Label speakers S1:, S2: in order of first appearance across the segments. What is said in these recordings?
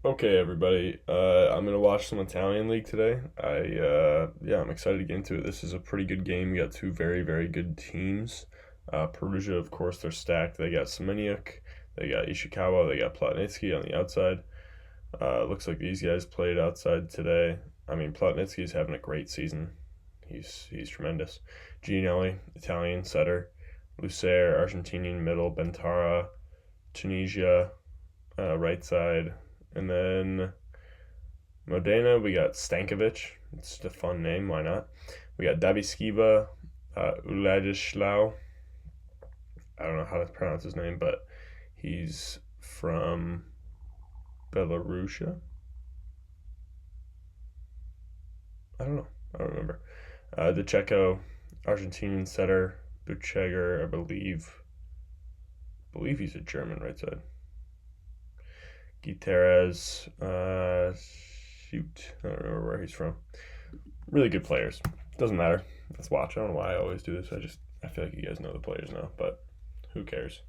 S1: Okay, everybody. I'm gonna watch some Italian league today. I'm excited to get into it. This is a pretty good game. We got two very, very good teams. Perugia, of course, they're stacked. They got Semeniuk, they got Ishikawa, they got Plotnytski on the outside. Looks like these guys played outside today. I mean, Plotnytski's having a great season. He's tremendous. Gianelli, Italian setter. Lucer, Argentinian middle. Bentara, Tunisia, right side. And then Modena, we got Stankovic. It's just a fun name, why not? We got Davyskiba, Uladislav. I don't know how to pronounce his name, but he's from Belarusia. I don't know. I don't remember. The Checo, Argentinian setter, Bucheger, I believe he's a German right side. Gutierrez, shoot, I don't remember where he's from. Really good players. Doesn't matter. Let's watch. I don't know why I always do this. I feel like you guys know the players now, but who cares?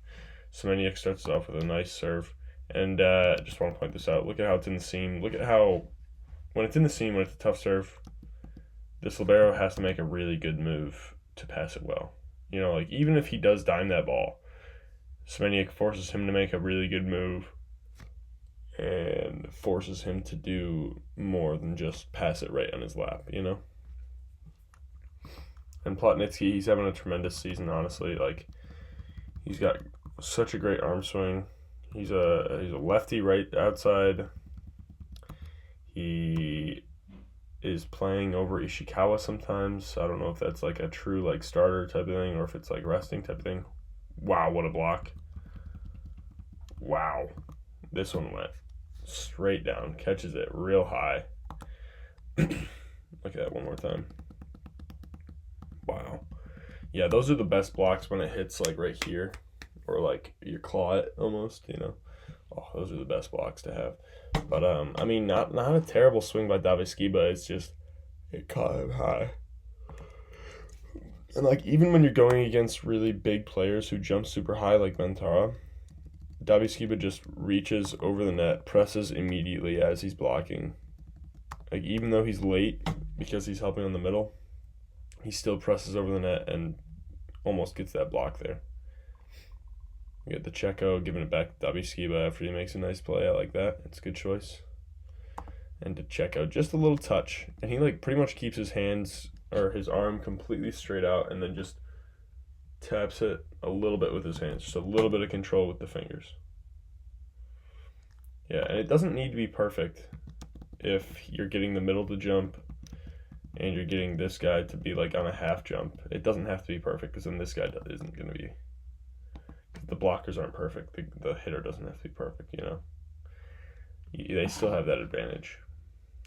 S1: Semeniuk starts off with a nice serve, and just want to point this out. Look at how it's in the seam. Look at how when it's in the seam, when it's a tough serve, this libero has to make a really good move to pass it well. Like even if he does dime that ball, Semeniuk forces him to make a really good move and forces him to do more than just pass it right on his lap. And Plotnytski, he's having a tremendous season, honestly. Like, he's got such a great arm swing. He's a lefty right outside. He is playing over Ishikawa sometimes. I don't know if that's like a true like starter type of thing or if it's like resting type of thing. Wow, what a block. Wow. This one went straight down, catches it real high. Look at that one more time. Wow. Yeah, those are the best blocks when it hits like right here or like you claw it almost. Oh, those are the best blocks to have. But I mean not a terrible swing by Davyskiba, it's just it caught him high. And like even when you're going against really big players who jump super high like Bentara, Davyskiba just reaches over the net, presses immediately as he's blocking. Like even though he's late because he's helping on the middle, he still presses over the net and almost gets that block there. We get the Checo giving it back to Davyskiba after he makes a nice play. I like that. It's a good choice. And to Checo, just a little touch, and he like pretty much keeps his hands or his arm completely straight out, and then just taps it a little bit with his hands, just a little bit of control with the fingers. Yeah, and it doesn't need to be perfect if you're getting the middle to jump and you're getting this guy to be like on a half jump. It doesn't have to be perfect because then this guy isn't going to be. The blockers aren't perfect. The hitter doesn't have to be perfect. They still have that advantage.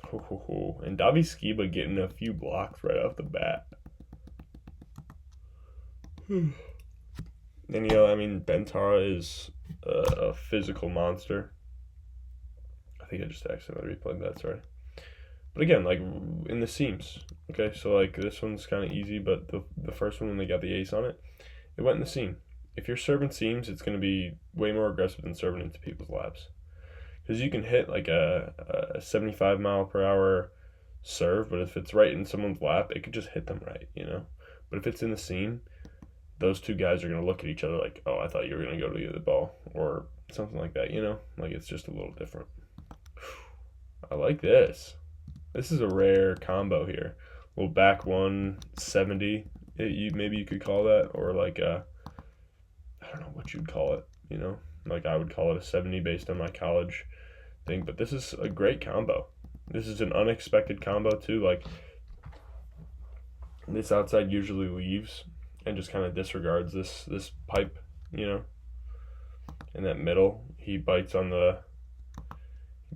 S1: And Davyskiba getting a few blocks right off the bat. And I mean, Bentara is a physical monster. I think I just accidentally replayed that, sorry. But again, like in the seams. Okay, so like this one's kind of easy, but the first one when they got the ace on it, it went in the seam. If you're serving seams, it's going to be way more aggressive than serving into people's laps. Because you can hit like a 75 mile per hour serve, but if it's right in someone's lap, it could just hit them right. But if it's in the seam, those two guys are going to look at each other like, oh, I thought you were going to go to get the ball, or something like that. Like it's just a little different. I like this. This is a rare combo here. A little back 170, maybe you could call that, or like I don't know what you'd call it. Like I would call it a 70 based on my college thing, but this is a great combo. This is an unexpected combo too. Like this outside usually leaves and just kind of disregards this pipe. In that middle, he bites on the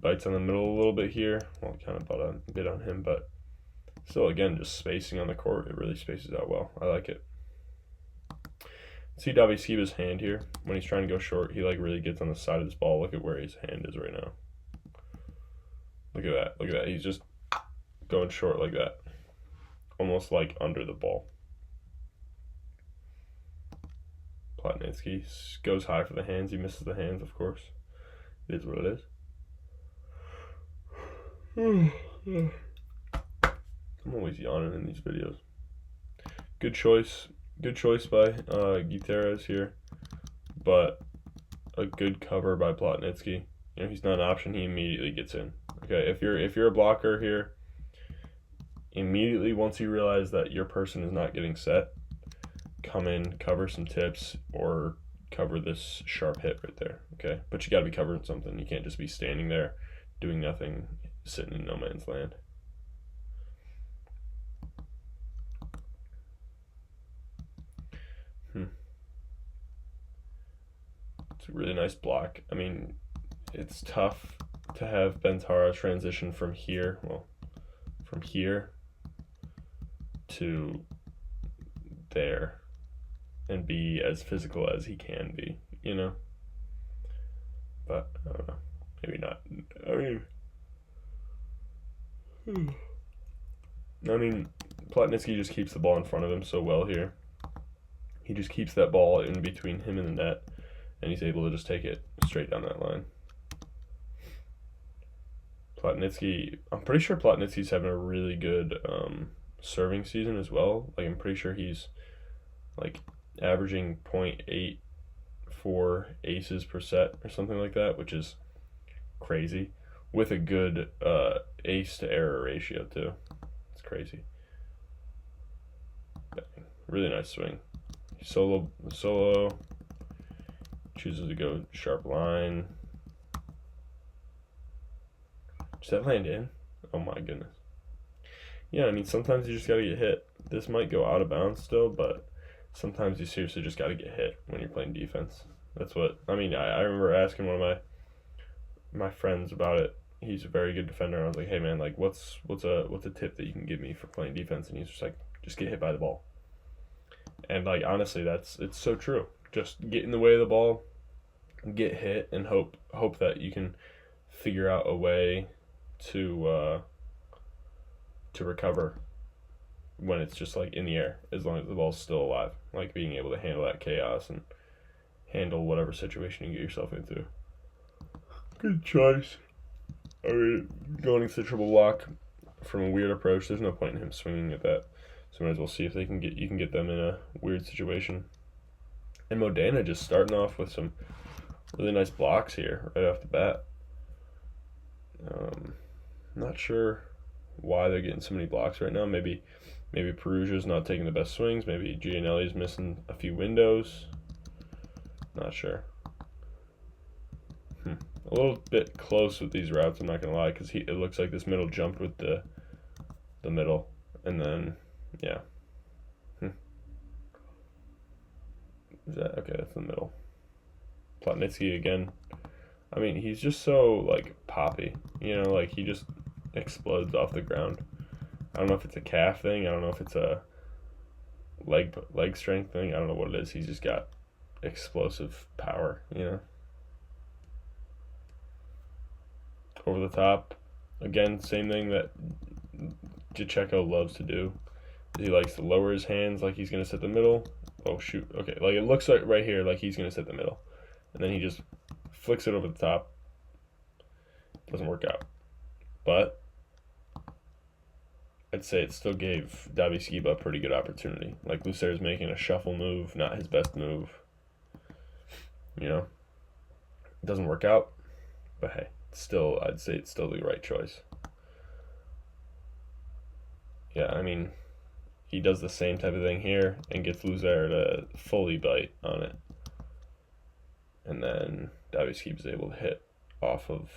S1: middle a little bit here. Well, kind of bought a bit on him, but still, again, just spacing on the court. It really spaces out well. I like it. See Davyskiba's hand here. When he's trying to go short, he like really gets on the side of this ball. Look at where his hand is right now. Look at that. Look at that. He's just going short like that. Almost like under the ball. Plotnytski goes high for the hands. He misses the hands, of course. It is what it is. I'm always yawning in these videos. Good choice. Good choice by Gutierrez here, but a good cover by Plotnytski. You know, he's not an option. He immediately gets in. Okay, if you're a blocker here, immediately once you realize that your person is not getting set, come in, cover some tips, or cover this sharp hit right there. Okay, but you got to be covering something. You can't just be standing there doing nothing, sitting in no man's land. It's a really nice block. I mean, it's tough to have Bentara transition from here, well, from here to there and be as physical as he can be, you know? But, I don't know. Maybe not. I mean, Plotnytski just keeps the ball in front of him so well here. He just keeps that ball in between him and the net, and he's able to just take it straight down that line. Plotnytski, I'm pretty sure Plotnytski's having a really good serving season as well. Like, I'm pretty sure he's like averaging 0.84 aces per set or something like that, which is crazy, with a good ace to error ratio too. It's crazy. Really nice swing. Solo, chooses to go sharp line. Does that land in? Oh my goodness. Yeah, I mean, sometimes you just gotta get hit. This might go out of bounds still, but sometimes you seriously just gotta get hit when you're playing defense. That's what, I mean, I remember asking one of my friends about it. He's a very good defender, and I was like, hey man, like, what's a tip that you can give me for playing defense? And he's just like, just get hit by the ball. And like, honestly, it's so true. Just get in the way of the ball, get hit, and hope that you can figure out a way to recover when it's just like in the air, as long as the ball's still alive. Like being able to handle that chaos and handle whatever situation you get yourself into. Good choice. I mean, going into the triple block from a weird approach, there's no point in him swinging at that. So might as well see if you can get them in a weird situation. And Modena just starting off with some really nice blocks here right off the bat. Not sure why they're getting so many blocks right now. Maybe Perugia's not taking the best swings. Maybe Gianelli's missing a few windows. Not sure. A little bit close with these routes, I'm not gonna lie, because it looks like this middle jumped with the middle, and then yeah. Is that okay? That's the middle. Plotnytski again. I mean, he's just so like poppy, you know, like he just explodes off the ground. I don't know if it's a calf thing. I don't know if it's a leg strength thing. I don't know what it is. He's just got explosive power, you know. Over the top. Again, same thing that Jacheco loves to do. He likes to lower his hands like he's going to set the middle. Oh, shoot. Okay, like it looks like right here like he's going to set the middle. And then he just flicks it over the top. Doesn't work out. But I'd say it still gave Davyskiba a pretty good opportunity. Like Lucer's making a shuffle move, not his best move. You know? It doesn't work out. But hey, still, I'd say it's still the right choice. Yeah, I mean, he does the same type of thing here and gets Lucer to fully bite on it. And then Davyskiba is able to hit off of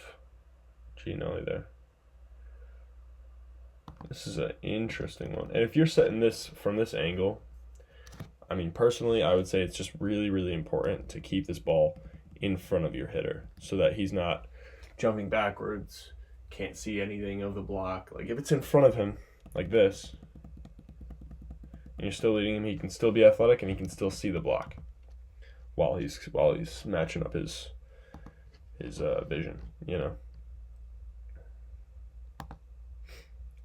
S1: Gianelli there. This is an interesting one. And if you're setting this from this angle, I mean, personally, I would say it's just really, really important to keep this ball in front of your hitter so that he's not jumping backwards, can't see anything of the block. Like, if it's in front of him, like this, and you're still leading him, he can still be athletic and he can still see the block while he's matching up his vision, you know.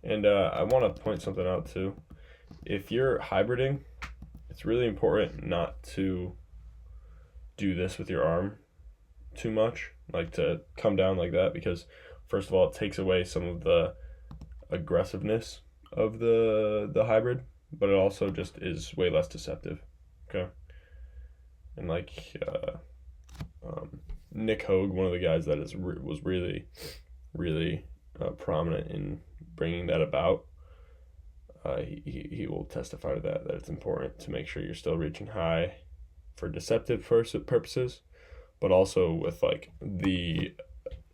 S1: And I want to point something out too. If you're hybriding, it's really important not to do this with your arm too much, like to come down like that, because first of all, it takes away some of the aggressiveness of the hybrid, but it also just is way less deceptive. Okay, and like Nick Hogue, one of the guys that was really prominent in bringing that about. He will testify to that it's important to make sure you're still reaching high for deceptive purposes, but also with like the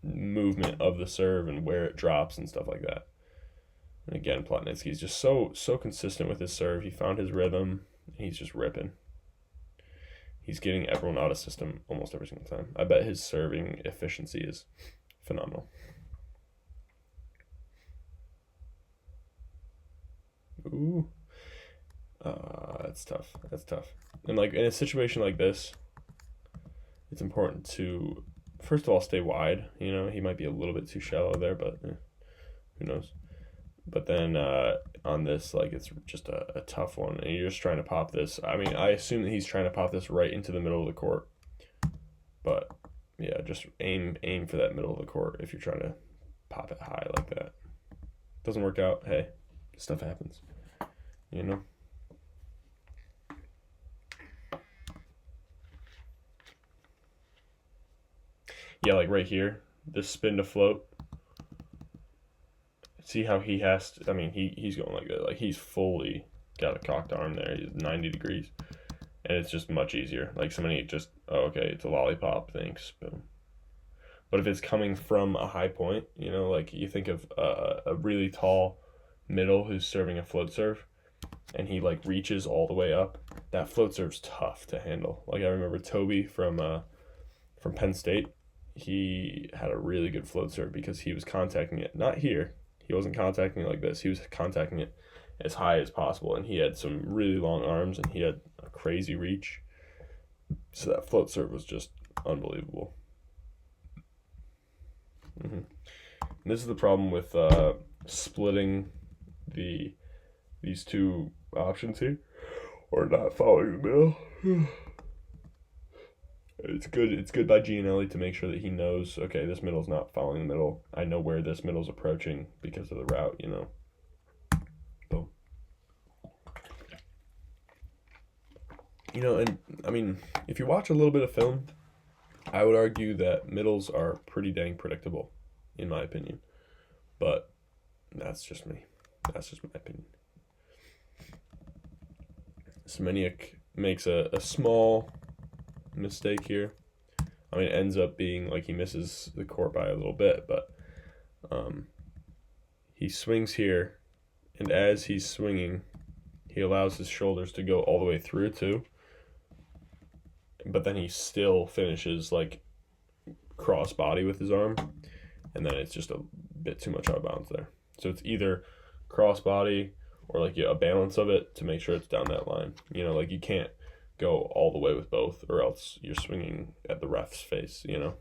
S1: movement of the serve and where it drops and stuff like that. And again, Plotnytski is just so consistent with his serve. He found his rhythm. He's just ripping. He's getting everyone out of system almost every single time. I bet his serving efficiency is phenomenal. Ooh. That's tough. And like in a situation like this, it's important to first of all stay wide. You know, he might be a little bit too shallow there, but who knows? But then on this, like it's just a tough one, and you're just trying to pop this. I mean, I assume that he's trying to pop this right into the middle of the court, but yeah, just aim for that middle of the court if you're trying to pop it high like that. Doesn't work out. Hey, stuff happens, you know. Yeah, like right here, this spin to float. See how he has to, I mean, he's going like that. Like he's fully got a cocked arm there. He's 90 degrees. And it's just much easier. Like somebody just, oh, okay, it's a lollipop, thanks, boom. But if it's coming from a high point, you know, like you think of a really tall middle who's serving a float serve, and he like reaches all the way up, that float serve's tough to handle. Like I remember Toby from Penn State, he had a really good float serve because he was contacting it, not here, he wasn't contacting it like this. He was contacting it as high as possible, and he had some really long arms, and he had a crazy reach. So that float serve was just unbelievable. And this is the problem with splitting these two options here, or not following the middle. It's good by Gianelli to make sure that he knows, okay, this middle's not following the middle. I know where this middle's approaching because of the route, you know. Boom. You know, and I mean, if you watch a little bit of film, I would argue that middles are pretty dang predictable, in my opinion. But that's just me. That's just my opinion. Semeniuk makes a small mistake here. I mean, it ends up being like he misses the court by a little bit, but he swings here, and as he's swinging, he allows his shoulders to go all the way through too, but then he still finishes like cross body with his arm, and then it's just a bit too much out of bounds there. So it's either cross body or like a balance of it to make sure it's down that line. You know, like you can't go all the way with both, or else you're swinging at the ref's face, you know.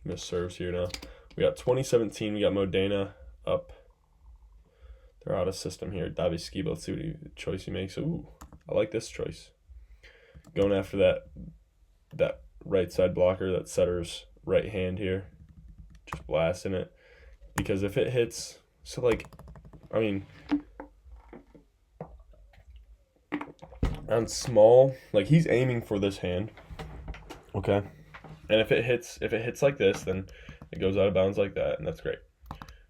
S1: Miss serves here now. We got 2017, we got Modena up. They're out of system here. Davyskiba, let's see what choice he makes. Ooh, I like this choice. Going after that right side blocker, that setter's right hand here. Just blasting it. Because if it hits, so like, I mean, on small, like he's aiming for this hand, okay, and if it hits like this, then it goes out of bounds like that, and that's great.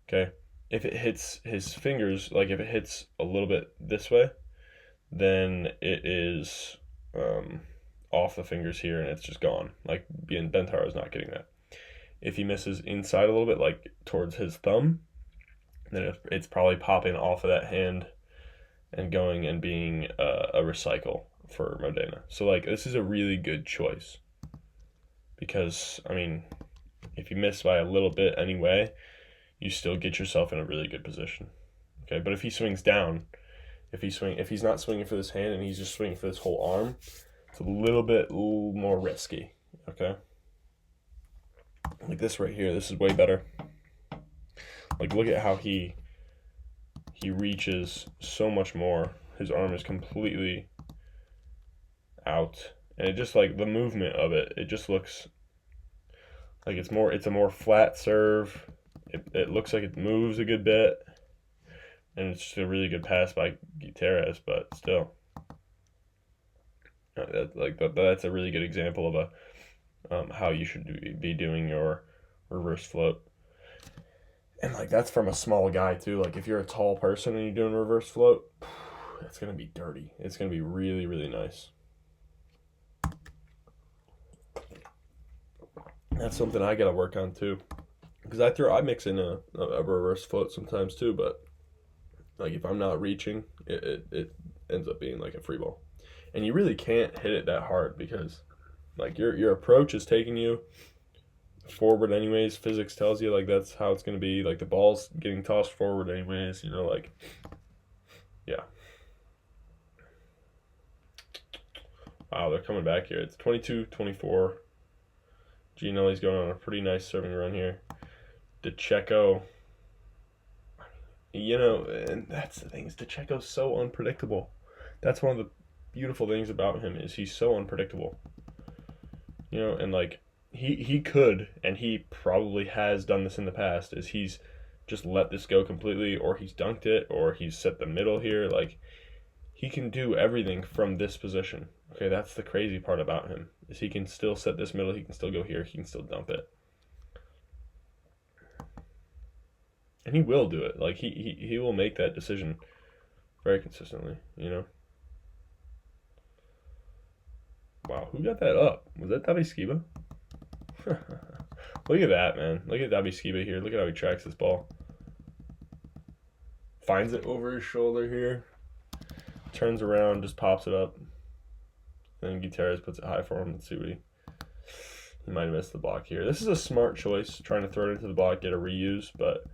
S1: Okay, if it hits his fingers, like if it hits a little bit this way, then it is off the fingers here, and it's just gone. Like Bentaro is not getting that. If he misses inside a little bit, like towards his thumb, then it's probably popping off of that hand and going and being a recycle for Modena. So, like, this is a really good choice. Because, I mean, if you miss by a little bit anyway, you still get yourself in a really good position. Okay, but if he swings down, if he's not swinging for this hand and he's just swinging for this whole arm, it's a little bit more risky. Okay? Like this right here, this is way better. Like, look at how he reaches so much more. His arm is completely out. And it just, like, the movement of it, it just looks Like it's a more flat serve. It looks like it moves a good bit, and it's just a really good pass by Gutierrez. But still, that's a really good example of how you should be doing your reverse float. And like that's from a small guy too. Like if you're a tall person and you're doing reverse float, it's gonna be dirty. It's gonna be really, really nice. That's something I gotta work on too, because I mix in a reverse float sometimes too. But like if I'm not reaching, it ends up being like a free ball, and you really can't hit it that hard because like your approach is taking you forward anyways. Physics tells you like that's how it's gonna be. Like the ball's getting tossed forward anyways. Like yeah. Wow, they're coming back here. It's 22-24. Ginelli's going on a pretty nice serving run here. DeCecco, and that's the thing is DeCecco's so unpredictable. That's one of the beautiful things about him is he's so unpredictable. And like he could, and he probably has done this in the past, is he's just let this go completely, or he's dunked it, or he's set the middle here. Like he can do everything from this position. Okay, that's the crazy part about him, is he can still set this middle, he can still go here, he can still dump it. And he will do it. Like he will make that decision very consistently, Wow, who got that up? Was that Davyskiba? Look at that, man. Look at Davyskiba here. Look at how he tracks this ball. Finds it over his shoulder here. Turns around, just pops it up. And Gutierrez puts it high for him. Let's see what he might have missed the block here. This is a smart choice, trying to throw it into the block, get a reuse, but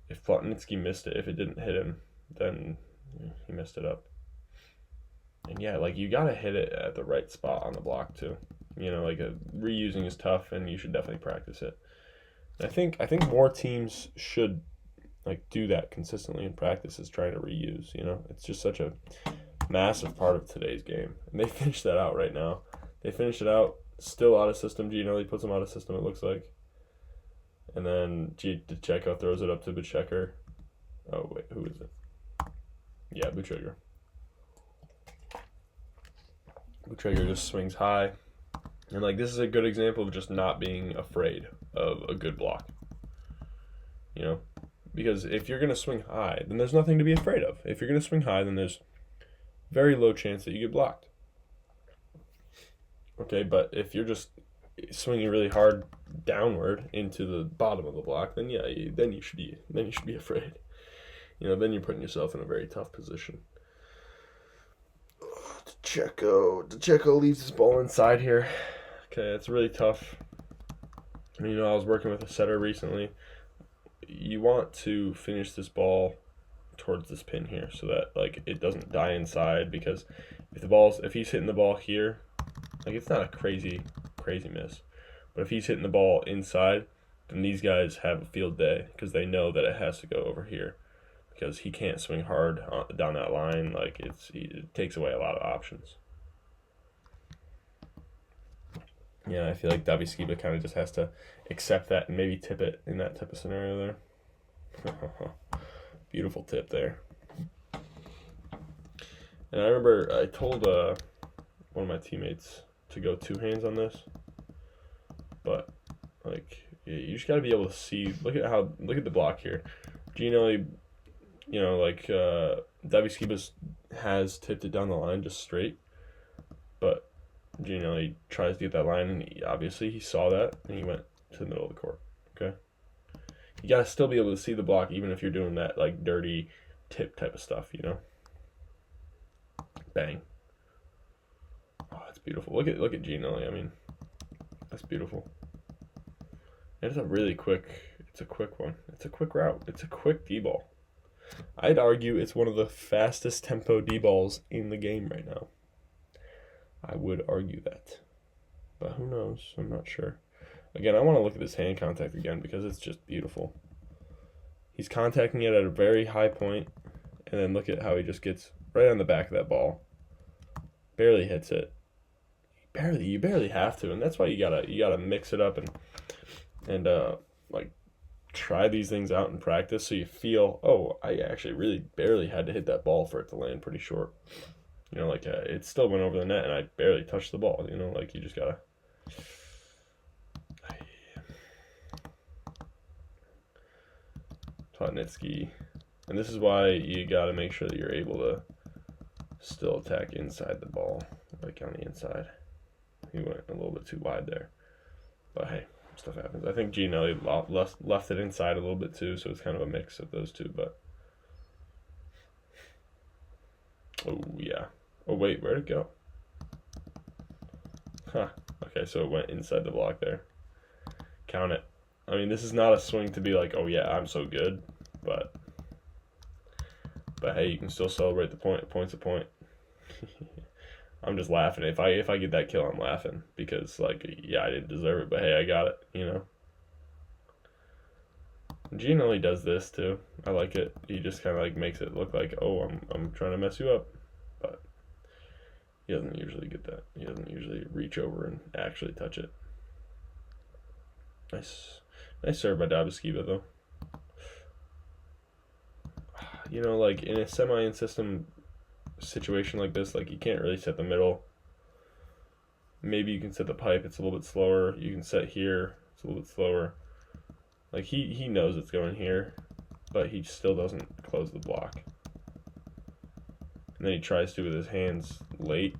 S1: if Plotnytski missed it, if it didn't hit him, then he messed it up. And yeah, like you gotta hit it at the right spot on the block too. Like reusing is tough, and you should definitely practice it. And I think more teams should like do that consistently in practice, is trying to reuse. It's just such a massive part of today's game, and they finished that out right now. They finished it out, still out of system. He puts them out of system, it looks like. And then DeCecco throws it up to Buchecker. Oh, wait, who is it? Yeah, Buchecker. Buchecker just swings high. And, like, this is a good example of just not being afraid of a good block. Because if you're going to swing high, then there's nothing to be afraid of. If you're going to swing high, then there's very low chance that you get blocked. Okay, but if you're just swinging really hard downward into the bottom of the block, then yeah, then you should be afraid. Then you're putting yourself in a very tough position. DeCecco leaves his ball inside here. Okay, it's really tough. I was working with a setter recently. You want to finish this ball towards this pin here so that like it doesn't die inside, because if he's hitting the ball here, like it's not a crazy miss, but if he's hitting the ball inside, then these guys have a field day because they know that it has to go over here, because he can't swing hard down that line. Like it takes away a lot of options. Yeah, I feel like Davyskiba kind of just has to accept that and maybe tip it in that type of scenario there. Beautiful tip there. And I remember I told one of my teammates to go two hands on this, but like you just got to be able to see. Look at the block here. Ginelli, Davyskiba has tipped it down the line just straight, but Ginelli tries to get that line, and he saw that, and he went to the middle of the court. Okay, you gotta still be able to see the block, even if you're doing that like dirty tip type of stuff. Bang. Oh, that's beautiful. Look at Ginelli. That's beautiful. And it's a quick one. It's a quick route. It's a quick D-ball. I'd argue it's one of the fastest tempo D-balls in the game right now. I would argue that. But who knows? I'm not sure. Again, I want to look at this hand contact again because it's just beautiful. He's contacting it at a very high point, and then look at how he just gets right on the back of that ball. Barely hits it. You barely have to, and that's why you gotta mix it up and and like try these things out in practice so you feel, oh, I actually really barely had to hit that ball for it to land pretty short. Like it still went over the net and I barely touched the ball. Like you just gotta. Plotnytski. And this is why you gotta make sure that you're able to still attack inside the ball, like on the inside. He went a little bit too wide there. But hey, stuff happens. I think Gianelli left it inside a little bit too, so it's kind of a mix of those two. But oh yeah. Oh wait, where'd it go? Huh. Okay, so it went inside the block there. Count it. I mean, this is not a swing to be like, oh yeah, I'm so good, but hey, you can still celebrate the point. Point's a point. I'm just laughing. If I get that kill, I'm laughing because like, yeah, I didn't deserve it, but hey, I got it. Gene only does this too. I like it. He just kind of like makes it look like, oh, I'm trying to mess you up, but he doesn't usually get that. He doesn't usually reach over and actually touch it. Nice serve by Davyskiba though. Like in a semi-in system situation like this, like you can't really set the middle. Maybe you can set the pipe, it's a little bit slower. You can set here, it's a little bit slower. Like he knows it's going here, but he still doesn't close the block. And then he tries to with his hands late.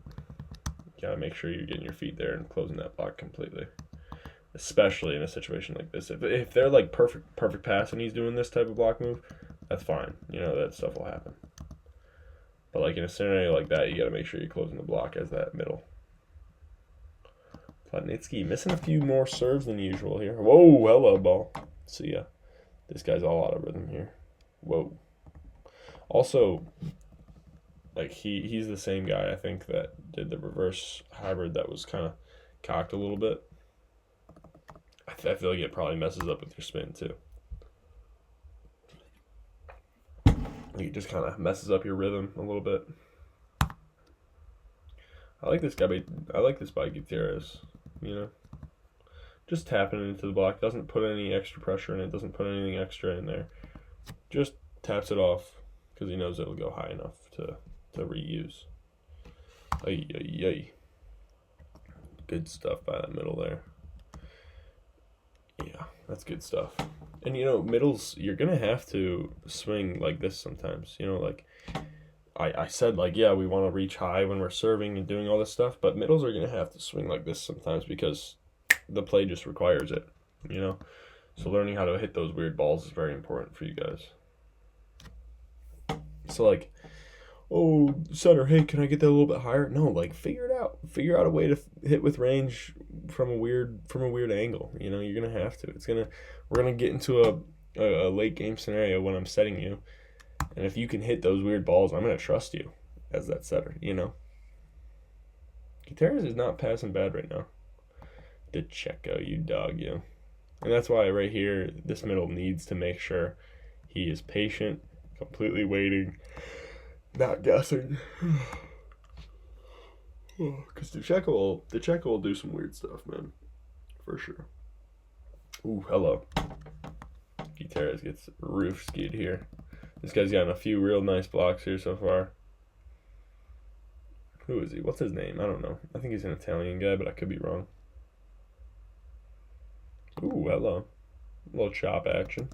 S1: You gotta make sure you're getting your feet there and closing that block completely. Especially in a situation like this. If they're like perfect pass and he's doing this type of block move, that's fine. That stuff will happen. But like in a scenario like that, you got to make sure you're closing the block as that middle. Plotnytski missing a few more serves than usual here. Whoa, hello ball. See ya. This guy's all out of rhythm here. Whoa. Also, like he's the same guy I think that did the reverse hybrid that was kind of cocked a little bit. I feel like it probably messes up with your spin too. It just kind of messes up your rhythm a little bit. I like this guy. I like this by Gutierrez. Just tapping it into the block. Doesn't put any extra pressure in it. Doesn't put anything extra in there. Just taps it off because he knows it'll go high enough to reuse. Ay, ay, ay. Good stuff by that middle there. Yeah, that's good stuff. And middles, you're gonna have to swing like this sometimes. Like I said, like, yeah, we want to reach high when we're serving and doing all this stuff, but middles are gonna have to swing like this sometimes because the play just requires it. So learning how to hit those weird balls is very important for you guys. So like, oh, center, hey, can I get that a little bit higher? No, like figure it out. Figure out a way to hit with range from a weird angle. You're gonna have to. We're gonna get into a late game scenario when I'm setting you, and if you can hit those weird balls, I'm gonna trust you as that setter. Gutierrez is not passing bad right now. DeCheco, you dog, you. And that's why right here, this middle needs to make sure he is patient, completely waiting, not guessing. Because DeCheco will do some weird stuff, man. For sure. Ooh, hello. Gutierrez gets roof skied here. This guy's gotten a few real nice blocks here so far. Who is he? What's his name? I don't know. I think he's an Italian guy, but I could be wrong. Ooh, hello. A little chop action.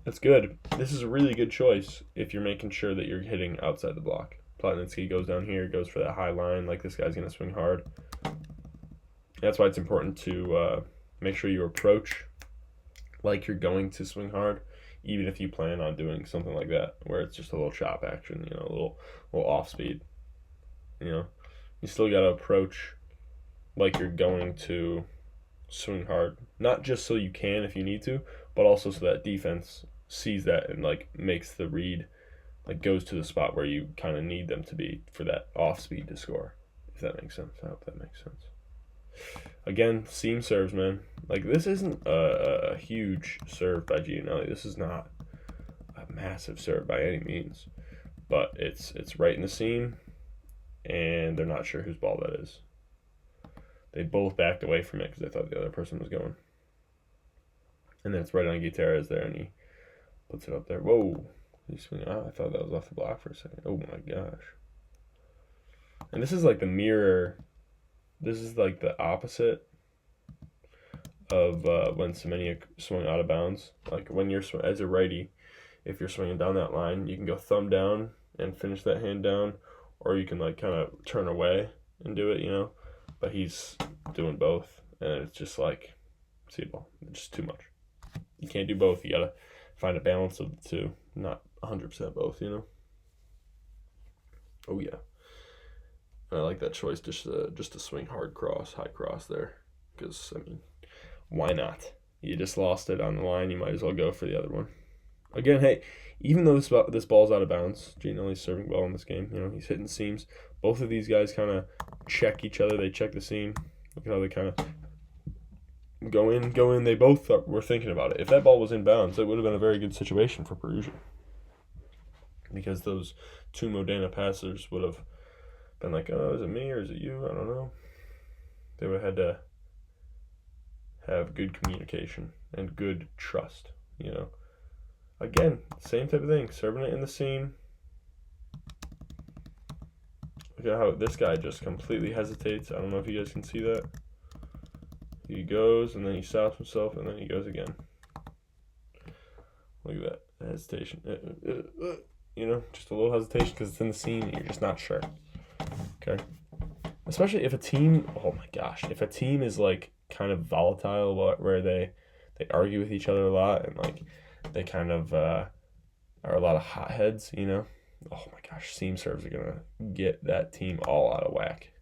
S1: That's good. This is a really good choice if you're making sure that you're hitting outside the block. Plotnytski goes down here, goes for that high line, like this guy's going to swing hard. That's why it's important to make sure you approach like you're going to swing hard, even if you plan on doing something like that, where it's just a little chop action, a little off speed. You still got to approach like you're going to swing hard, not just so you can if you need to, but also so that defense sees that and like makes the read, like goes to the spot where you kind of need them to be for that off speed to score. If that makes sense. I hope that makes sense. Again, seam serves, man. Like this isn't a huge serve by Gianelli. This is not a massive serve by any means, but it's right in the seam, and they're not sure whose ball that is. they both backed away from it because they thought the other person was going. And then it's right on Gutierrez there, and he puts it up there. Whoa. He's swinging out. I thought that was off the block for a second. Oh my gosh. And this is like the mirror. This is like the opposite of when Semenya swung out of bounds. Like when you're, as a righty, if you're swinging down that line, you can go thumb down and finish that hand down, or you can like kind of turn away and do it, you know. But he's doing both, and it's just like, see ball. It's just too much. You can't do both. You gotta find a balance of the two, not 100% both, you know. Oh yeah, and I like that choice just to swing hard cross, high cross there, because I mean, why not? You just lost it on the line. You might as well go for the other one. Again, hey, even though this ball's out of bounds, Gianelli's serving well in this game. You know, he's hitting seams. Both of these guys kind of check each other. They check the seam. Look at how they kind of go in. They both were thinking about it. If that ball was in bounds, it would have been a very good situation for Perugia. Because those two Modena passers would have been like, oh, is it me or is it you? I don't know. They would have had to have good communication and good trust, you know. Again, same type of thing. Serving it in the seam. Look at how this guy just completely hesitates. I don't know if you guys can see that. He goes, and then he stops himself, and then he goes again. Look at that hesitation. You know, just a little hesitation because it's in the seam and you're just not sure. Okay? Especially if a team, oh my gosh, if a team is like kind of volatile where they argue with each other a lot and like they kind of are a lot of hotheads, you know. Oh my gosh, seam serves are going to get that team all out of whack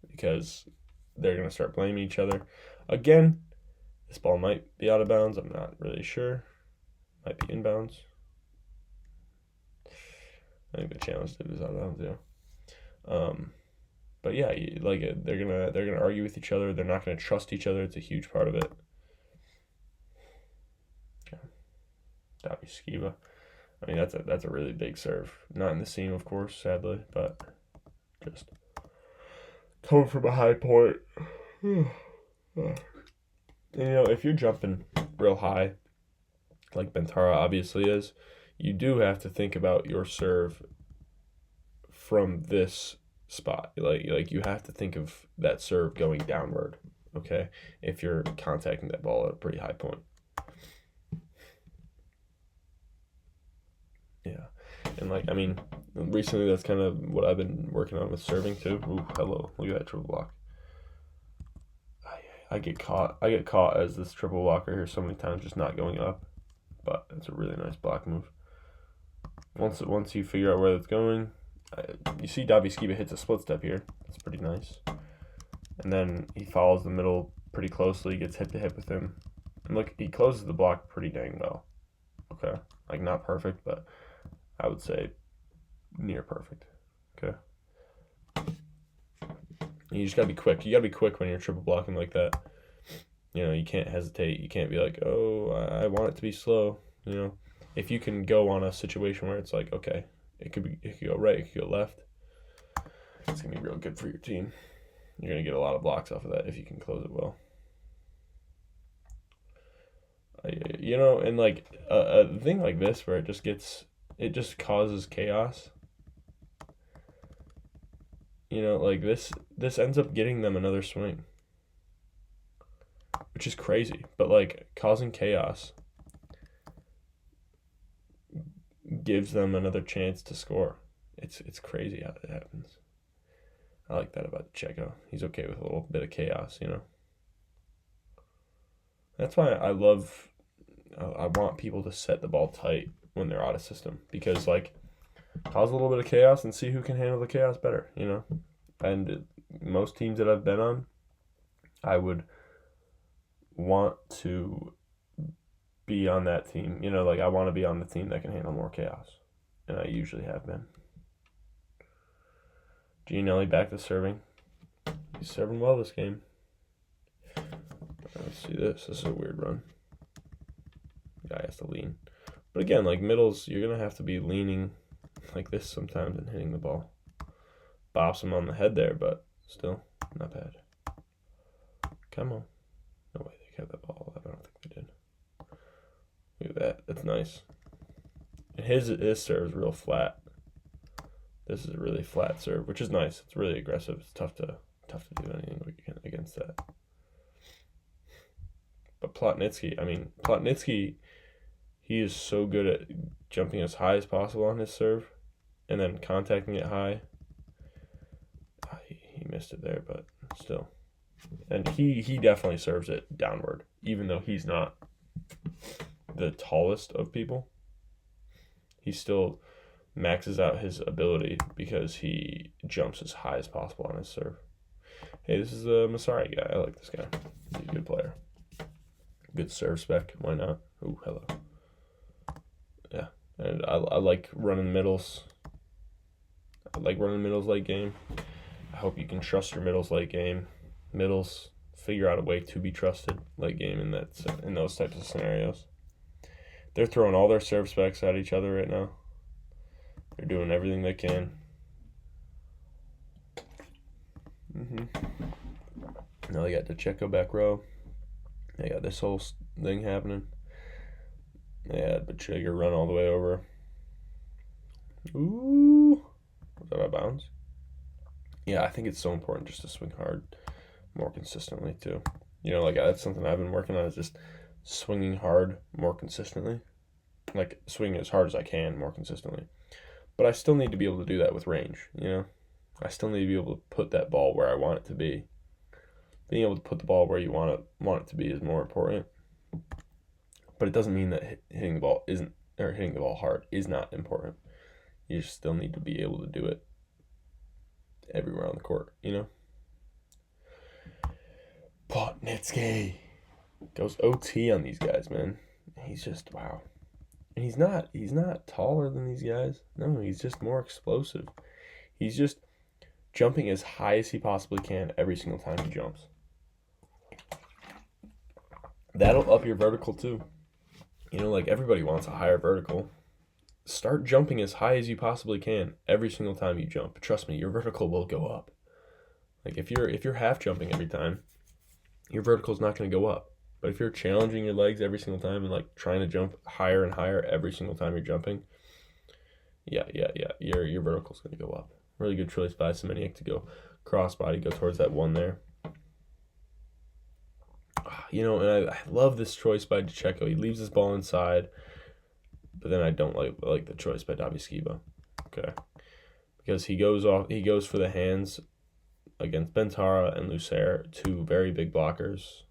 S1: because they're going to start blaming each other. Again, this ball might be out of bounds. I'm not really sure. Might be inbounds. I think the challenge did is out of bounds, yeah. But yeah, they're gonna argue with each other. They're not gonna trust each other. It's a huge part of it. Davyskiba. I mean, that's a really big serve. Not in the seam, of course, sadly, but just coming from a high point. And, you know, if you're jumping real high, like Bentara obviously is, you do have to think about your serve from this spot. Like you have to think of that serve going downward, okay? If you're contacting that ball at a pretty high point. Yeah. And like, I mean, recently that's kind of what I've been working on with serving too. Ooh, hello. Look at that triple block. I get caught as this triple blocker here so many times just not going up. But it's a really nice block move. Once you figure out where that's going, you see Davyskiba hits a split step here. That's pretty nice. And then he follows the middle pretty closely, gets hip to hip with him. And look, he closes the block pretty dang well. Okay? Like, not perfect, but I would say near perfect. Okay? You just gotta be quick. You gotta be quick when you're triple blocking like that. You know, you can't hesitate. You can't be like, oh, I want it to be slow. You know, if you can go on a situation where it's like, okay, it could go right, it could go left. It's gonna be real good for your team. You're gonna get a lot of blocks off of that if you can close it well. You know, and like a thing like this where it just causes chaos. You know, like this ends up getting them another swing, which is crazy. But like causing chaos gives them another chance to score. It's crazy how that happens. I like that about Checo. He's okay with a little bit of chaos, you know. That's why I want people to set the ball tight when they're out of system, because like cause a little bit of chaos and see who can handle the chaos better, you know. And most teams that I've been on, I would want to be on that team. You know, like I want to be on the team that can handle more chaos. And I usually have been. Gianelli back to serving. He's serving well this game. Let's see this. This is a weird run. Guy has to lean. But again, like middles, you're going to have to be leaning like this sometimes and hitting the ball. Bops him on the head there, but still not bad. Come on. No way they kept that ball. I don't think they did. Look at that. That's nice. And his serve is real flat. This is a really flat serve, which is nice. It's really aggressive. It's tough to do anything against that. But Plotnytski, he is so good at jumping as high as possible on his serve and then contacting it high. He missed it there, but still. And he definitely serves it downward, even though he's not the tallest of people. He still maxes out his ability because he jumps as high as possible on his serve. Hey, this is the Masari guy. I like this guy. He's a good player. Good serve spec. Why not? Ooh, hello. Yeah, and I like running middles. I like running middles late game. I hope you can trust your middles late game. Middles figure out a way to be trusted late game in those types of scenarios. They're throwing all their serve specs at each other right now. They're doing everything they can. Now they got the Checo back row. They got this whole thing happening. They had Bachiga run all the way over. Ooh. Was that out of bounds? Yeah, I think it's so important just to swing hard more consistently too. Like that's something I've been working on, is just swinging hard more consistently. Like swinging as hard as I can more consistently. But I still need to be able to do that with range, I still need to be able to put that ball where I want it to be. Being able to put the ball where you want it to be is more important. But it doesn't mean that hitting the ball hard is not important. You just still need to be able to do it everywhere on the court, Plotnytski goes OT on these guys, man. He's just wow. And he's not taller than these guys. No, he's just more explosive. He's just jumping as high as he possibly can every single time he jumps. That'll up your vertical too. Like everybody wants a higher vertical. Start jumping as high as you possibly can every single time you jump. Trust me, your vertical will go up. Like if you're half jumping every time, your vertical's not going to go up. But if you're challenging your legs every single time and like trying to jump higher and higher every single time you're jumping, yeah, your vertical's going to go up. Really good choice by Semeniuk to go crossbody, go towards that one there. And I love this choice by Checo. He leaves his ball inside, but then I don't like the choice by Davyskiba. Okay, because he goes for the hands against Bentara and Lucer, two very big blockers.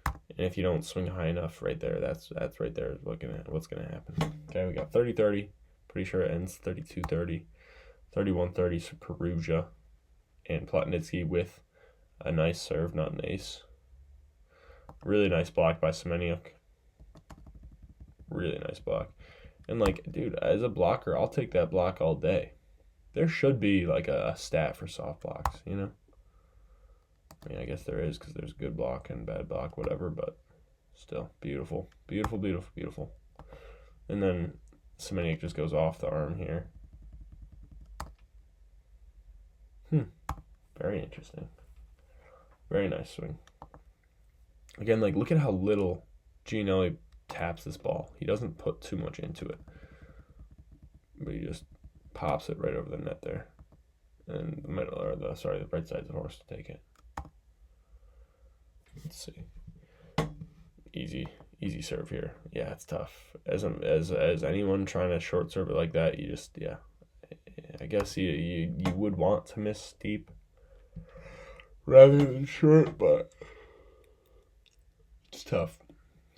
S1: And if you don't swing high enough right there, that's right there looking at what's going to happen. Okay, we got 30-30. Pretty sure it ends 32-30. 31-30 for Perugia. And Plotnytski with a nice serve, not an ace. Really nice block by Semeniuk. Really nice block. And dude, as a blocker, I'll take that block all day. There should be a stat for soft blocks, I guess there is, because there's good block and bad block, whatever, but still, beautiful. Beautiful, beautiful, beautiful. And then Semeniuk just goes off the arm here. Very interesting. Very nice swing. Again, look at how little Gianelli taps this ball. He doesn't put too much into it. But he just pops it right over the net there. And the right side's the horse to take it. Let's see. Easy serve here. Yeah, it's tough. As anyone trying to short serve it like that, you just I guess you would want to miss deep rather than short, but it's tough.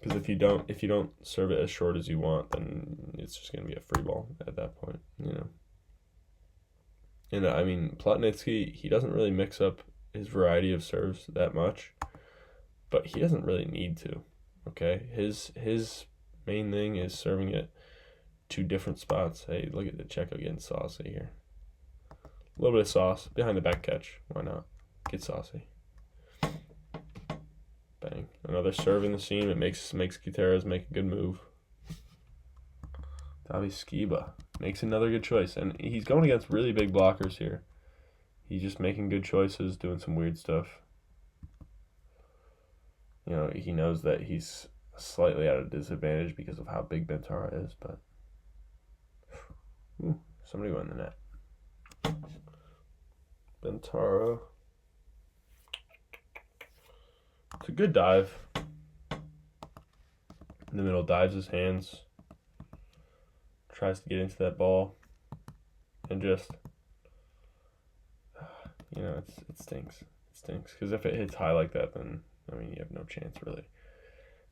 S1: Because if you don't serve it as short as you want, then it's just gonna be a free ball at that point, And Plotnytski, he doesn't really mix up his variety of serves that much. But he doesn't really need to, okay? His main thing is serving it to different spots. Hey, look at the Checo getting saucy here. A little bit of sauce behind the back catch. Why not? Get saucy. Bang. Another serve in the seam. It makes Gutierrez make a good move. Davyskiba makes another good choice. And he's going against really big blockers here. He's just making good choices, doing some weird stuff. he knows that he's slightly at a disadvantage because of how big Bentara is, but somebody went in the net. Bentara. It's a good dive. In the middle, dives his hands, tries to get into that ball, and just, it stinks. It stinks. Because if it hits high like that, then, you have no chance, really.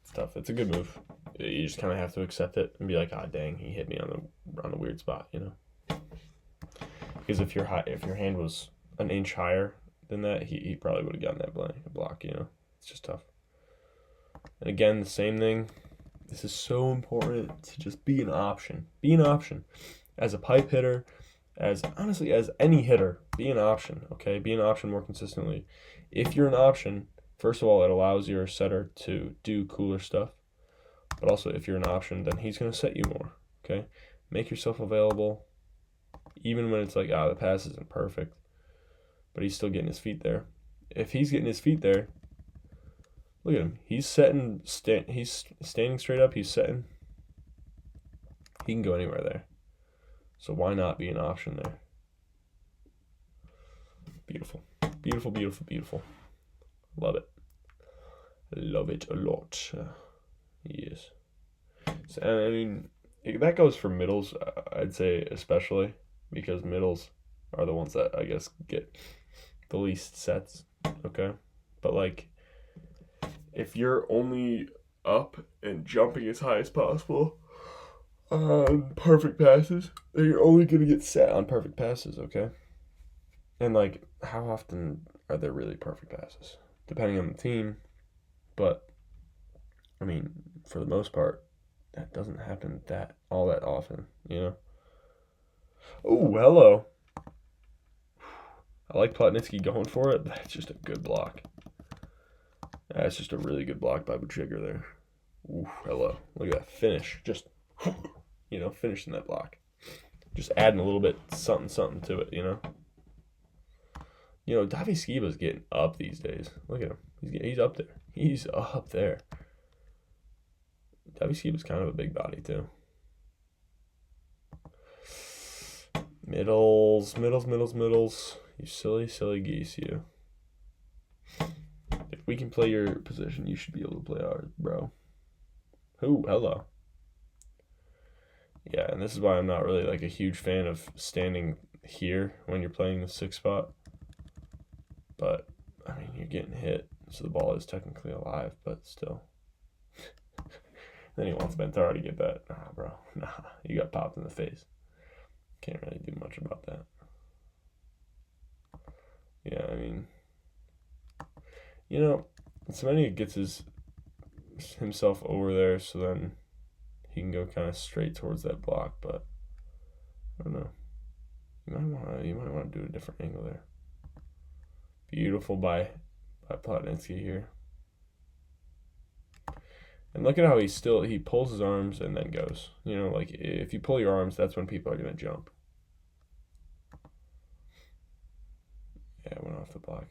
S1: It's tough. It's a good move. You just kind of have to accept it and be like, dang, he hit me on the weird spot, Because if your hand was an inch higher than that, he probably would have gotten that block, It's just tough. And again, the same thing. This is so important to just be an option. Be an option. As a pipe hitter, as any hitter, be an option, okay? Be an option more consistently. If you're an option, first of all, it allows your setter to do cooler stuff. But also, if you're an option, then he's going to set you more, okay? Make yourself available, even when it's like, the pass isn't perfect, but he's still getting his feet there. If he's getting his feet there, look at him. He's setting. He's standing straight up. He's setting. He can go anywhere there. So why not be an option there? Beautiful. Beautiful, beautiful, beautiful. Love it. Love it a lot. Yes. So, that goes for middles, I'd say especially, because middles are the ones that, I guess, get the least sets, okay? But, if you're only up and jumping as high as possible on perfect passes, then you're only going to get set on perfect passes, okay? And, how often are there really perfect passes? Depending on the team. But, for the most part, that doesn't happen all that often, Oh, hello. I like Plotnytski going for it. That's just a good block. That's just a really good block by Buchiger there. Ooh, hello. Look at that finish. Just, finishing that block. Just adding a little bit something to it, Davyskiba's getting up these days. Look at him. He's up there. He's up there. Davyskiba's kind of a big body, too. Middles. You silly geese, you. If we can play your position, you should be able to play ours, bro. Ooh, hello. Yeah, and this is why I'm not really a huge fan of standing here when you're playing the 6 spot. But, you're getting hit, so the ball is technically alive, but still. Then he wants Bentara to get that. Nah, bro. Nah, you got popped in the face. Can't really do much about that. Yeah, Semenya gets himself over there, so then he can go kind of straight towards that block, but I don't know. You might want to do a different angle there. Beautiful by Plotnytski here. And look at how he pulls his arms and then goes. If you pull your arms, that's when people are going to jump. Yeah, it went off the block.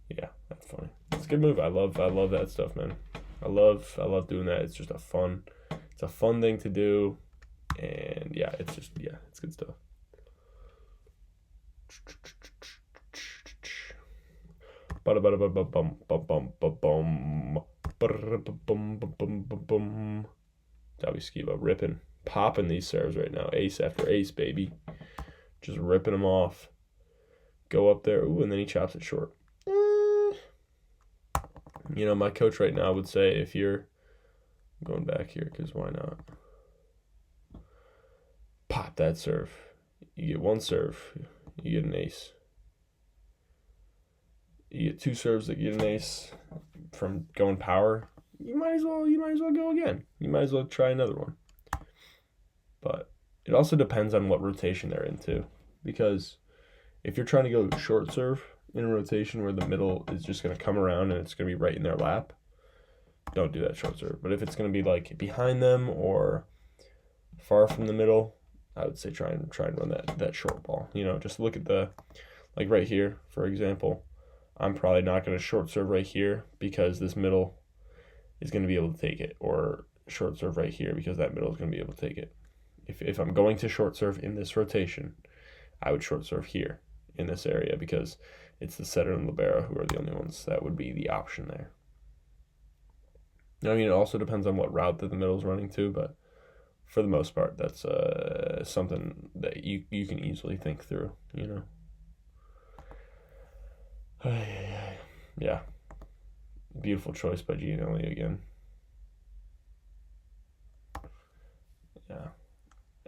S1: Yeah, that's funny. It's a good move. I love that stuff, man. I love doing that. It's just a fun thing to do. And yeah, it's good stuff. Davyskiba ripping, popping these serves right now. Ace after ace, baby. Just ripping them off. Go up there. Ooh, and then he chops it short. My coach right now would say if you're going back here, because why not? Pop that serve. You get one serve, you get an ace. You get 2 serves that get an ace from going power. You might as well go again. You might as well try another one. But it also depends on what rotation they're into. Because if you're trying to go short serve in a rotation where the middle is just going to come around and it's going to be right in their lap, don't do that short serve. But if it's going to be behind them or far from the middle, I would say try and run that short ball. Just look at the right here, for example. I'm probably not going to short serve right here because this middle is going to be able to take it, or short serve right here because that middle is going to be able to take it. If I'm going to short serve in this rotation, I would short serve here in this area because it's the setter and libero who are the only ones that would be the option there. I mean, it also depends on what route that the middle is running to, but for the most part, that's something that you can easily think through, you know. Yeah. Beautiful choice by Gianelli again. Yeah.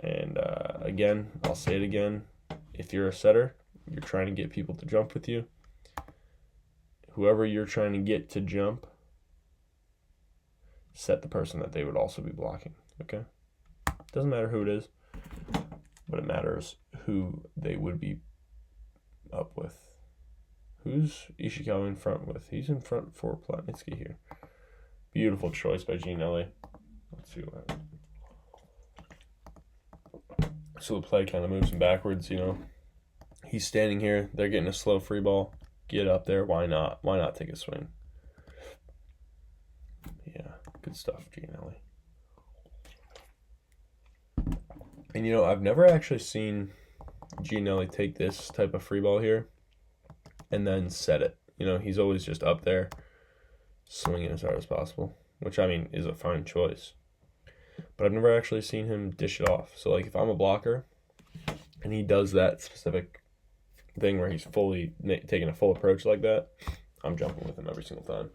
S1: And again, I'll say it again. If you're a setter, you're trying to get people to jump with you. Whoever you're trying to get to jump, set the person that they would also be blocking, okay? Doesn't matter who it is, but it matters who they would be up with. Who's Ishikawa in front with? He's in front for Plotnytski here. Beautiful choice by Gianelli. Let's see what happens. So the play kind of moves him backwards, you know. He's standing here. They're getting a slow free ball. Get up there. Why not? Why not take a swing? Yeah, good stuff, Gianelli. And, you know, I've never actually seen Gianelli take this type of free ball here and then set it. You know, he's always just up there swinging as hard as possible, which, I mean, is a fine choice. But I've never actually seen him dish it off. So, like, if I'm a blocker and he does that specific thing where he's fully taking a full approach like that, I'm jumping with him every single time.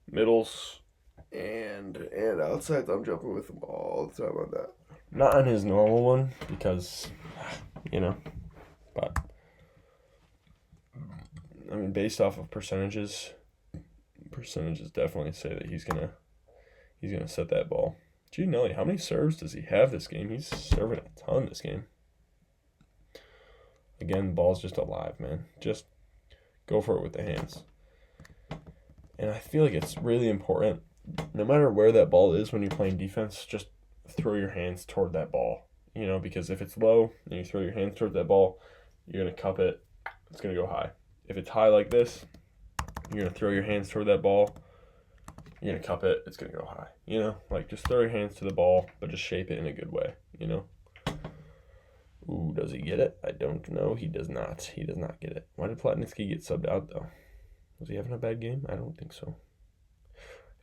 S1: Middles and outsides, I'm jumping with him all the time on that. Not on his normal one because, you know, but I mean, based off of percentages definitely say that he's gonna set that ball. Gianelli, how many serves does he have this game? He's serving a ton this game. Again, the ball's just alive, man. Just go for it with the hands. And I feel like it's really important, no matter where that ball is when you're playing defense, just throw your hands toward that ball. You know, because if it's low and you throw your hands toward that ball, you're going to cup it. It's going to go high. If it's high like this, you're going to throw your hands toward that ball. You're going to cup it. It's going to go high. You know, like just throw your hands to the ball, but just shape it in a good way, you know. Ooh, does he get it? I don't know. He does not. He does not get it. Why did Plotnytski get subbed out, though? Was he having a bad game? I don't think so.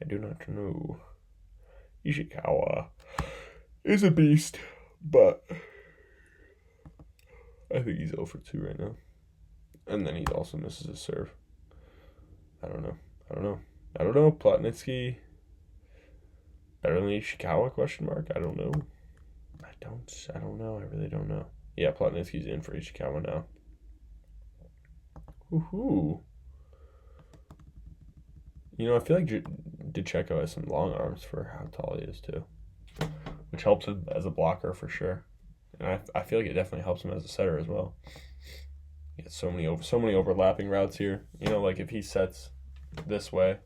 S1: I do not know. Ishikawa is a beast, but I think he's 0 for 2 right now. And then he also misses his serve. I don't know. Plotnytski better than Ishikawa, question mark? I don't know. I don't know. I really don't know. Yeah, Plotnytski's in for Ishikawa now. Woohoo. You know, I feel like Davyskiba has some long arms for how tall he is, too. Which helps him as a blocker for sure. And I feel like it definitely helps him as a setter as well. He has so many overlapping routes here. You know, like if he sets this way,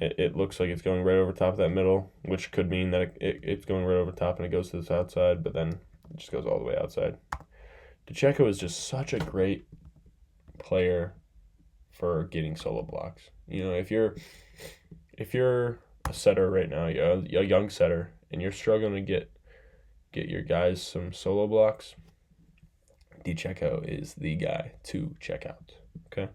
S1: it looks like it's going right over top of that middle, which could mean that it's going right over top and it goes to this outside, but then it just goes all the way outside. Davyskiba is just such a great player for getting solo blocks. You know, if you're a setter right now, you're a young setter, and you're struggling to get your guys some solo blocks, Davyskiba is the guy to check out. Okay,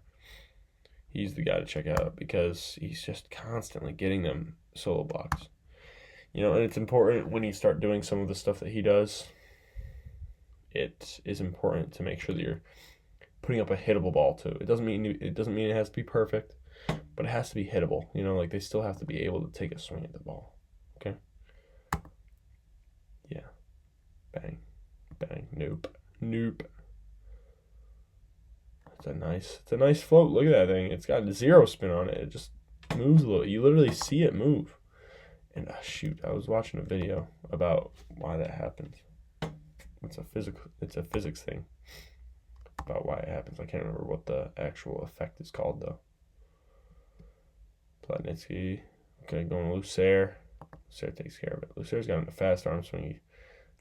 S1: he's the guy to check out because he's just constantly getting them solo blocks. You know, and it's important when you start doing some of the stuff that he does. It is important to make sure that you're putting up a hittable ball too. It doesn't mean it has to be perfect, but it has to be hittable. You know, like they still have to be able to take a swing at the ball. Okay. Yeah. Bang. Bang. Nope. It's a nice float. Look at that thing. It's got 0 spin on it. It just moves a little. You literally see it move. And shoot, I was watching a video about why that happens. It's a physics thing about why it happens. I can't remember what the actual effect is called though. Plotnytski. Okay, going loose air. Loose air takes care of it. Loose air's got a fast arm swing. He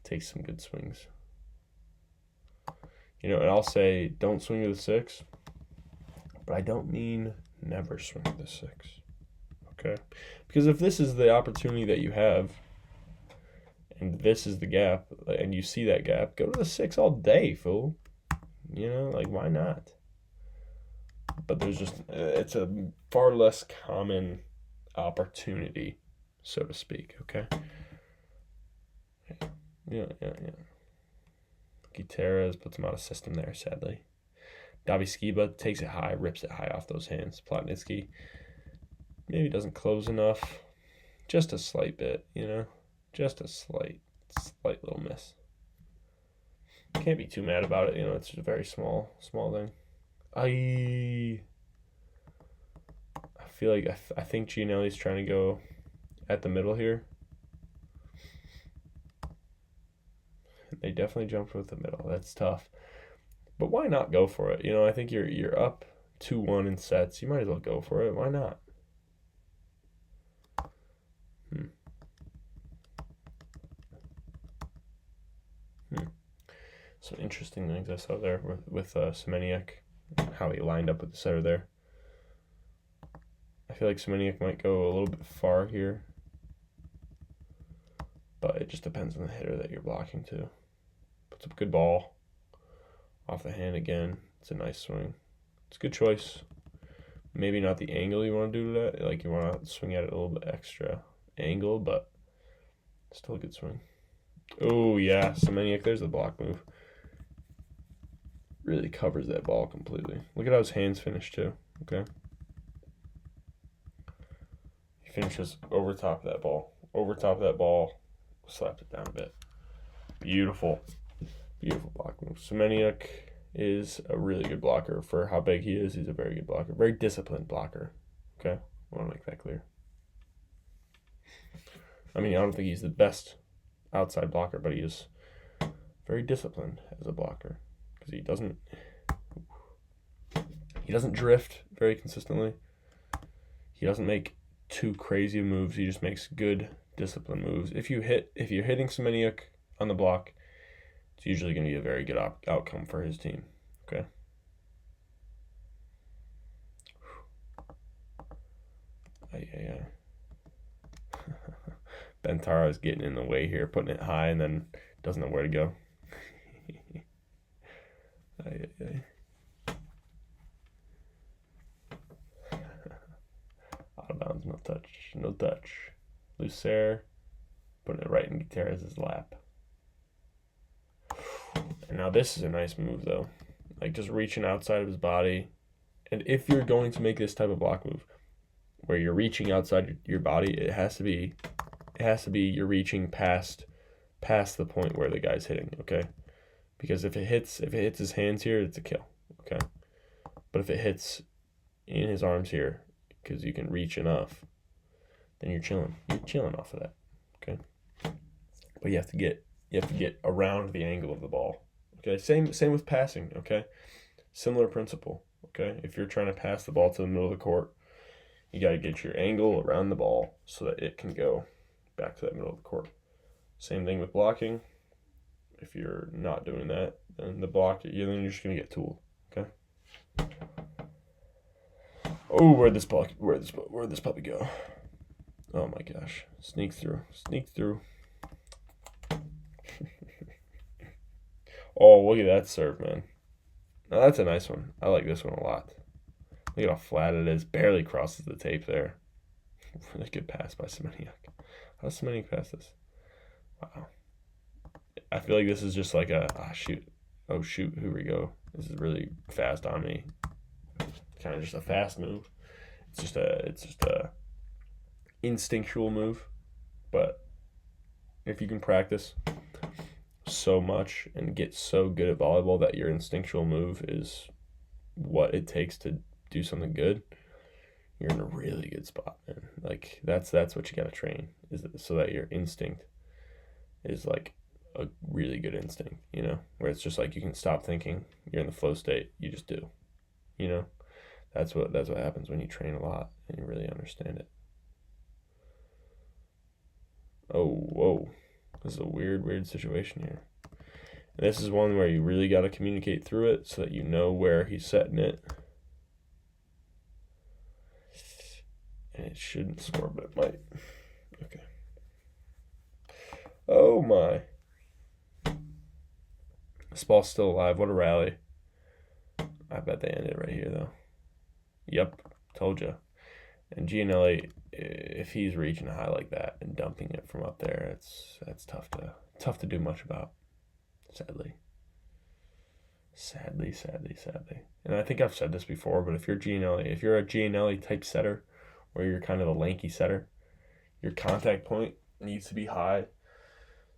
S1: takes some good swings. You know, and I'll say don't swing to the 6 But I don't mean never swing at the 6. Okay? Because if this is the opportunity that you have, and this is the gap, and you see that gap, go to the 6 all day, fool. You know, like, why not? But there's just, it's a far less common opportunity, so to speak, okay? Yeah. Gutierrez puts him out of system there, sadly. Davyskiba takes it high, rips it high off those hands. Plotnytski maybe doesn't close enough. Just a slight bit, you know? Just a slight little miss. Can't be too mad about it, you know, it's just a very small thing. I feel like I think Gianelli's trying to go at the middle here. They definitely jumped with the middle. That's tough. But why not go for it? You know, I think you're up 2-1 in sets. You might as well go for it. Why not? Some interesting things I saw there with Semeniuk, how he lined up with the setter there. I feel like Semeniuk might go a little bit far here, but it just depends on the hitter that you're blocking to. Puts up a good ball off the hand again. It's a nice swing. It's a good choice. Maybe not the angle you want to do to that. Like, you want to swing at it a little bit extra angle, but still a good swing. Oh, yeah. Semeniuk, there's the block move. Really covers that ball completely. Look at how his hands finish, too. Okay? He finishes over top of that ball. Over top of that ball. Slaps it down a bit. Beautiful. Beautiful block move. Semeniuk is a really good blocker for how big he is. He's a very good blocker. Very disciplined blocker. Okay? I want to make that clear. I mean, I don't think he's the best outside blocker, but he is very disciplined as a blocker. Because he doesn't drift very consistently. He doesn't make too crazy moves. He just makes good disciplined moves. If you're hitting Semeniuk on the block, it's usually going to be a very good outcome for his team. Okay. Bentara is getting in the way here, putting it high, and then doesn't know where to go. Out of bounds, no touch. Lucer putting it right in Gutierrez's lap. And now this is a nice move, though. Like, just reaching outside of his body. And if you're going to make this type of block move, where you're reaching outside your body, it has to be you're reaching past the point where the guy's hitting, okay? Because if it hits his hands here, it's a kill, okay? But if it hits in his arms here, because you can reach enough, then you're chilling. You're chilling off of that, okay? But you have to get around the angle of the ball. Okay, same with passing, okay? Similar principle, okay? If you're trying to pass the ball to the middle of the court, you got to get your angle around the ball so that it can go back to that middle of the court. Same thing with blocking. If you're not doing that, then then you're just going to get tooled, okay? Oh, where'd this puppy go? Oh my gosh. Sneak through. Oh, look at that serve, man. Now that's a nice one. I like this one a lot. Look at how flat it is. Barely crosses the tape there. Really good pass by Semeniuk. How does Semeniuk pass this? Wow. I feel like this is just like shoot. Oh shoot, here we go. This is really fast on me. Kind of just a fast move. It's just a instinctual move. But if you can practice so much and get so good at volleyball that your instinctual move is what it takes to do something good, you're in a really good spot, man. Like that's what you gotta train, is so that your instinct is like a really good instinct, you know, where it's just like you can stop thinking, you're in the flow state, you just do, you know. That's what happens when you train a lot and you really understand it. Oh, whoa. This is a weird situation here. And this is one where you really got to communicate through it so that you know where he's setting it. And it shouldn't score, but it might. Okay. Oh my. This ball's still alive. What a rally. I bet they ended it right here, though. Yep. Told you. And Gianelli, if he's reaching a high like that and dumping it from up there, that's tough to do much about. Sadly. And I think I've said this before, but if you're a Gianelli type setter, where you're kind of a lanky setter, your contact point needs to be high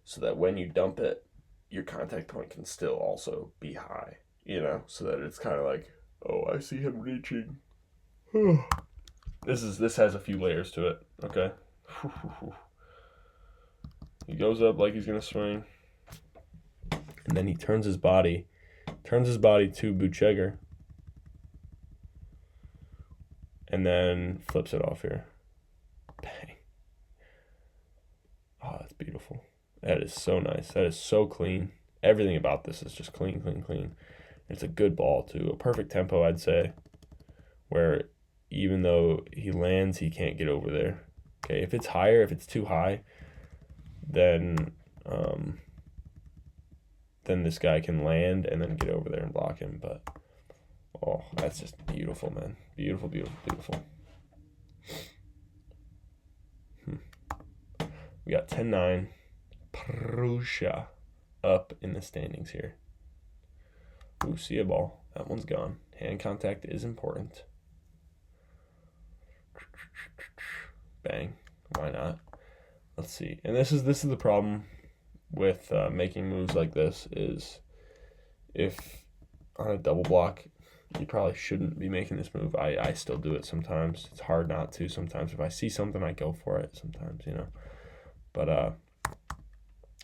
S1: so that when you dump it, your contact point can still also be high, so that it's kind of like, oh, I see him reaching. This has a few layers to it, okay? He goes up like he's going to swing, and then he turns his body to Buchegar, and then flips it off here. Bang. Oh, that's beautiful. That is so nice. That is so clean. Everything about this is just clean. It's a good ball, too. A perfect tempo, I'd say, where even though he lands, he can't get over there. Okay, if it's too high, then this guy can land and then get over there and block him. But, oh, that's just beautiful, man. Beautiful. We got 10-9. Perugia up in the standings here. Ooh, see a ball. That one's gone. Hand contact is important. Bang. Why not? Let's see. And this is the problem with making moves like this is if on a double block, you probably shouldn't be making this move. I still do it sometimes. It's hard not to sometimes. If I see something, I go for it sometimes, But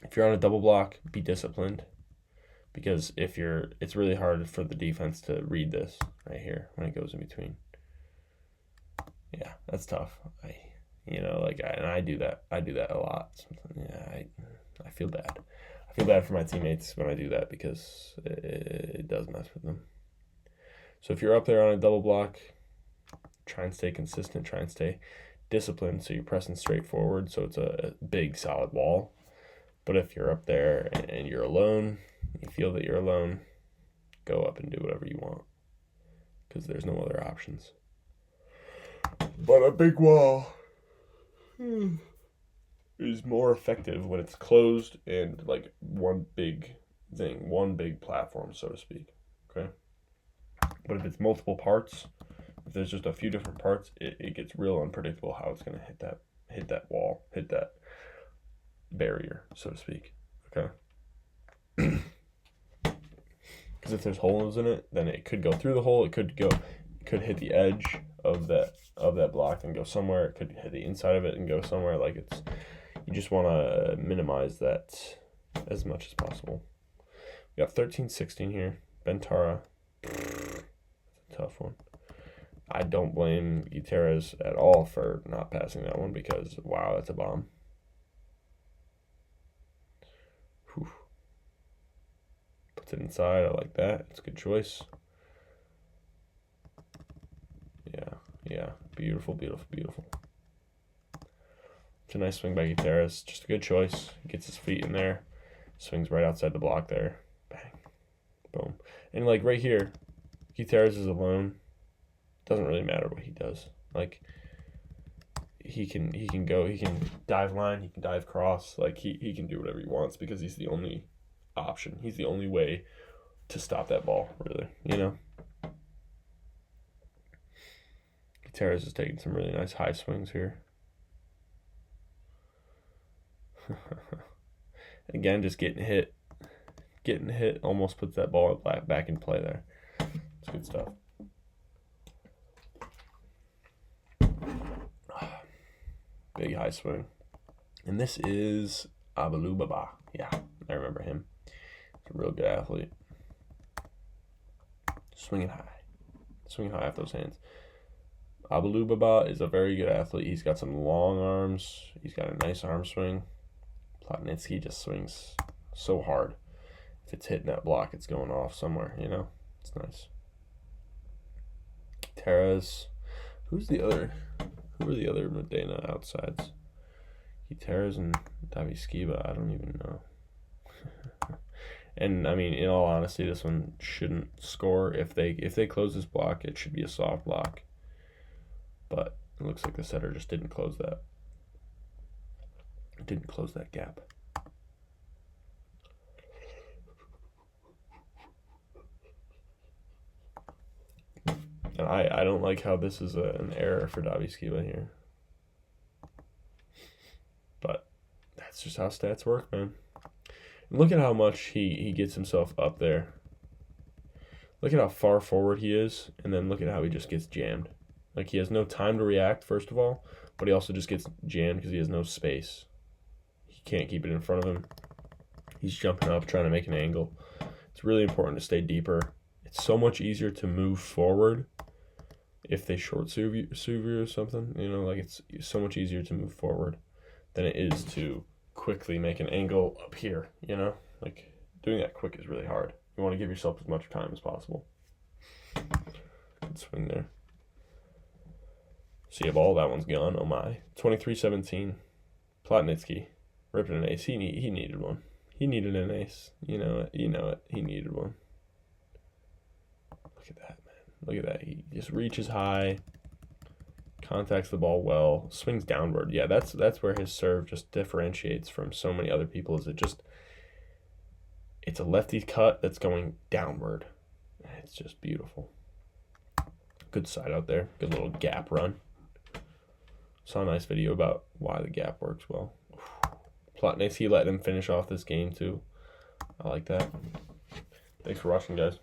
S1: if you're on a double block, be disciplined. Because it's really hard for the defense to read this right here when it goes in between. Yeah, that's tough. I do that. I do that a lot. Yeah, I feel bad. I feel bad for my teammates when I do that because it does mess with them. So if you're up there on a double block, try and stay consistent. Try and stay disciplined. So you're pressing straight forward. So it's a big, solid wall. But if you're up there and you're alone, you feel that you're alone, go up and do whatever you want because there's no other options. But a big wall is more effective when it's closed and like one big platform, so to speak. Okay. But if it's multiple parts, if there's just a few different parts, it gets real unpredictable how it's going to hit that wall, hit that barrier, so to speak. Okay. Because if there's holes in it, then it could go through the hole. It could hit the edge of that block and go somewhere. It could hit the inside of it and go somewhere. You just want to minimize that as much as possible. We got 13-16 here. Bentara. That's a tough one. I don't blame Gutierrez at all for not passing that one because, wow, that's a bomb. Whew. Puts it inside. I like that. It's a good choice. Yeah. Beautiful. It's a nice swing by Gutierrez. Just a good choice. Gets his feet in there. Swings right outside the block there. Bang. Boom. And right here, Gutierrez is alone. Doesn't really matter what he does. He can dive line, he can dive cross. He can do whatever he wants because he's the only option. He's the only way to stop that ball, really. Gutierrez is taking some really nice high swings here. Again, just getting hit almost puts that ball back in play there. It's good stuff. Big high swing. And this is Davyskiba. Yeah, I remember him. He's a real good athlete. Swinging high off those hands. Davyskiba is a very good athlete. He's got some long arms. He's got a nice arm swing. Plotnytski just swings so hard. If it's hitting that block, it's going off somewhere, It's nice. Teres. Who's the other? Who are the other Modena outsides? Gutierrez and Davyskiba, I don't even know. And I mean, in all honesty, this one shouldn't score. If they close this block, it should be a soft block. But it looks like the setter just didn't close that. Didn't close that gap. And I don't like how this is an error for Davyskiba here. But that's just how stats work, man. And look at how much he gets himself up there. Look at how far forward he is, and then look at how he just gets jammed. Like, he has no time to react, first of all, but he also just gets jammed because he has no space. He can't keep it in front of him. He's jumping up, trying to make an angle. It's really important to stay deeper. It's so much easier to move forward if they short serve you or something. You know, like, it's so much easier to move forward than it is to quickly make an angle up here, you know? Like, doing that quick is really hard. You want to give yourself as much time as possible. Good swing there. See a ball, that one's gone. Oh my. 23-17. Plotnytski. Ripping an ace. He needed one. He needed an ace. You know it. You know it. He needed one. Look at that, man. Look at that. He just reaches high. Contacts the ball well. Swings downward. Yeah, that's where his serve just differentiates from so many other people. Is it's a lefty cut that's going downward. It's just beautiful. Good side out there. Good little gap run. Saw a nice video about why the gap works well. Plotnytski let him finish off this game too. I like that. Thanks for watching, guys.